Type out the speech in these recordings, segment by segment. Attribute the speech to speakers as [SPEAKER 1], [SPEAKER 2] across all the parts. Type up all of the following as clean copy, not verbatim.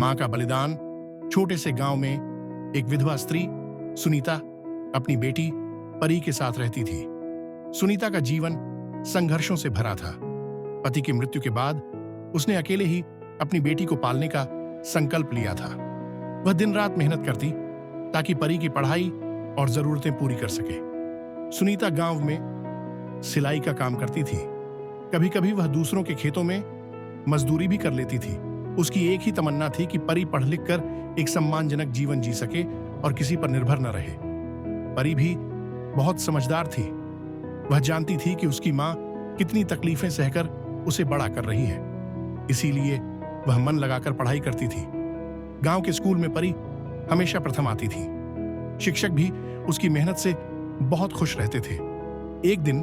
[SPEAKER 1] मां का बलिदान। छोटे से गांव में एक विधवा स्त्री सुनीता अपनी बेटी परी के साथ रहती थी। सुनीता का जीवन संघर्षों से भरा था। पति की मृत्यु के बाद उसने अकेले ही अपनी बेटी को पालने का संकल्प लिया था। वह दिन रात मेहनत करती ताकि परी की पढ़ाई और जरूरतें पूरी कर सके। सुनीता गांव में सिलाई का काम करती थी। कभी कभी वह दूसरों के खेतों में मजदूरी भी कर लेती थी। उसकी एक ही तमन्ना थी कि परी पढ़ लिख कर एक सम्मानजनक जीवन जी सके और किसी पर निर्भर न रहे। परी भी बहुत समझदार थी। वह जानती थी कि उसकी मां कितनी तकलीफें सहकर उसे बड़ा कर रही है, इसीलिए वह मन लगाकर पढ़ाई करती थी। गांव के स्कूल में परी हमेशा प्रथम आती थी। शिक्षक भी उसकी मेहनत से बहुत खुश रहते थे। एक दिन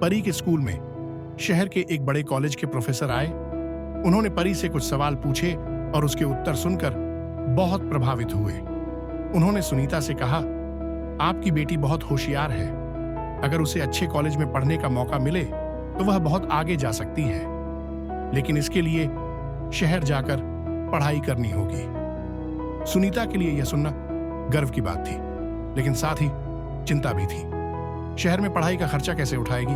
[SPEAKER 1] परी के स्कूल में शहर के एक बड़े कॉलेज के प्रोफेसर आए। उन्होंने परी से कुछ सवाल पूछे और उसके उत्तर सुनकर बहुत प्रभावित हुए। उन्होंने सुनीता से कहा, आपकी बेटी बहुत होशियार है। अगर उसे अच्छे कॉलेज में पढ़ने का मौका मिले तो वह बहुत आगे जा सकती है, लेकिन इसके लिए शहर जाकर पढ़ाई करनी होगी। सुनीता के लिए यह सुनना गर्व की बात थी, लेकिन साथ ही चिंता भी थी। शहर में पढ़ाई का खर्चा कैसे उठाएगी?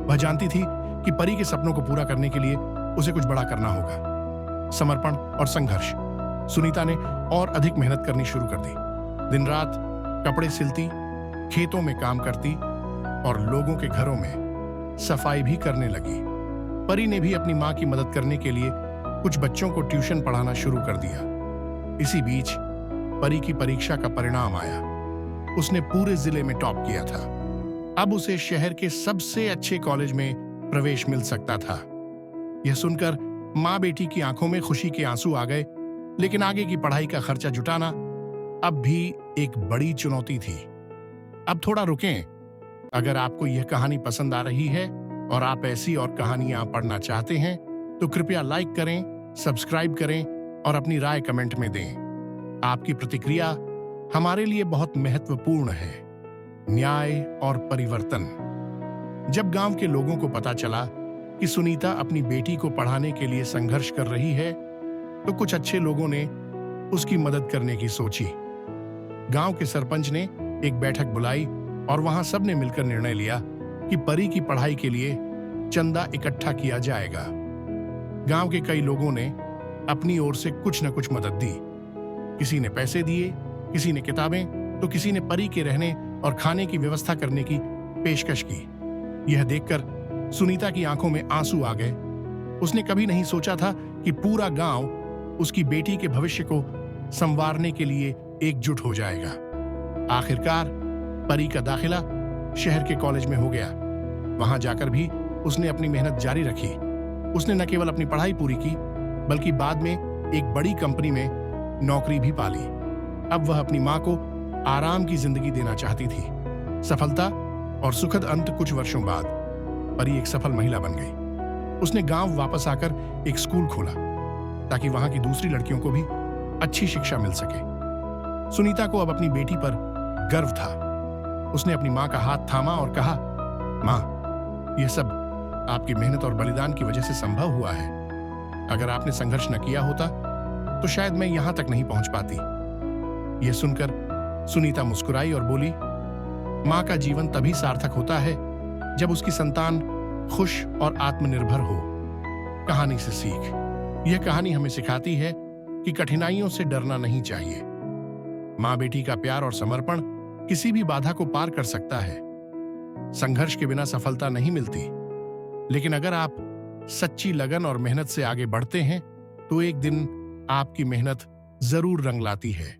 [SPEAKER 1] वह जानती थी कि परी के सपनों को पूरा करने के लिए उसे कुछ बड़ा करना होगा। समर्पण और संघर्ष। सुनीता ने और अधिक मेहनत करनी शुरू कर दी। दिन रात कपड़े सिलती, खेतों में काम करती और लोगों के घरों में सफाई भी करने लगी। परी ने भी अपनी मां की मदद करने के लिए कुछ बच्चों को ट्यूशन पढ़ाना शुरू कर दिया। इसी बीच परी की परीक्षा का परिणाम आया। उसने पूरे जिले में टॉप किया था। अब उसे शहर के सबसे अच्छे कॉलेज में प्रवेश मिल सकता था। यह सुनकर मां बेटी की आंखों में खुशी के आंसू आ गए, लेकिन आगे की पढ़ाई का खर्चा जुटाना अब भी एक बड़ी चुनौती थी। अब थोड़ा रुकें। अगर आपको यह कहानी पसंद आ रही है और आप ऐसी और कहानियां पढ़ना चाहते हैं तो कृपया लाइक करें, सब्सक्राइब करें और अपनी राय कमेंट में दें। आपकी प्रतिक्रिया हमारे लिए बहुत महत्वपूर्ण है। न्याय और परिवर्तन। जब गांव के लोगों को पता चला कि सुनीता अपनी बेटी को पढ़ाने के लिए संघर्ष कर रही है, तो कुछ अच्छे लोगों ने उसकी मदद करने की सोची। गांव के सरपंच ने एक बैठक बुलाई और वहां सबने मिलकर निर्णय लिया कि परी की पढ़ाई के लिए चंदा इकट्ठा किया जाएगा। गांव के कई लोगों ने अपनी ओर से कुछ न कुछ मदद दी। किसी ने पैसे दिए, किसी ने किताबें, तो किसी ने परी के रहने और खाने की व्यवस्था करने की पेशकश की। यह देखकर सुनीता की आंखों में आंसू आ गए। उसने कभी नहीं सोचा था कि पूरा गांव उसकी बेटी के भविष्य को संवारने के लिए एकजुट हो जाएगा। आखिरकार परी का दाखिला शहर के कॉलेज में हो गया। वहां जाकर भी उसने अपनी मेहनत जारी रखी। उसने न केवल अपनी पढ़ाई पूरी की, बल्कि बाद में एक बड़ी कंपनी में नौकरी भी पाली। अब वह अपनी मां को आराम की जिंदगी देना चाहती थी। सफलता और सुखद अंत। कुछ वर्षों बाद परी एक सफल महिला बन गई। उसने गांव वापस आकर एक स्कूल खोला ताकि वहां की दूसरी लड़कियों को भी अच्छी शिक्षा मिल सके। सुनीता को अब अपनी बेटी पर गर्व था। उसने अपनी मां का हाथ थामा और कहा, मां, यह सब आपकी मेहनत और बलिदान की वजह से संभव हुआ है। अगर आपने संघर्ष न किया होता तो शायद मैं यहां तक नहीं पहुंच पाती। यह सुनकर सुनीता मुस्कुराई और बोली, मां का जीवन तभी सार्थक होता है जब उसकी संतान खुश और आत्मनिर्भर हो। कहानी से सीख। यह कहानी हमें सिखाती है कि कठिनाइयों से डरना नहीं चाहिए। मां बेटी का प्यार और समर्पण किसी भी बाधा को पार कर सकता है। संघर्ष के बिना सफलता नहीं मिलती, लेकिन अगर आप सच्ची लगन और मेहनत से आगे बढ़ते हैं तो एक दिन आपकी मेहनत जरूर रंग लाती है।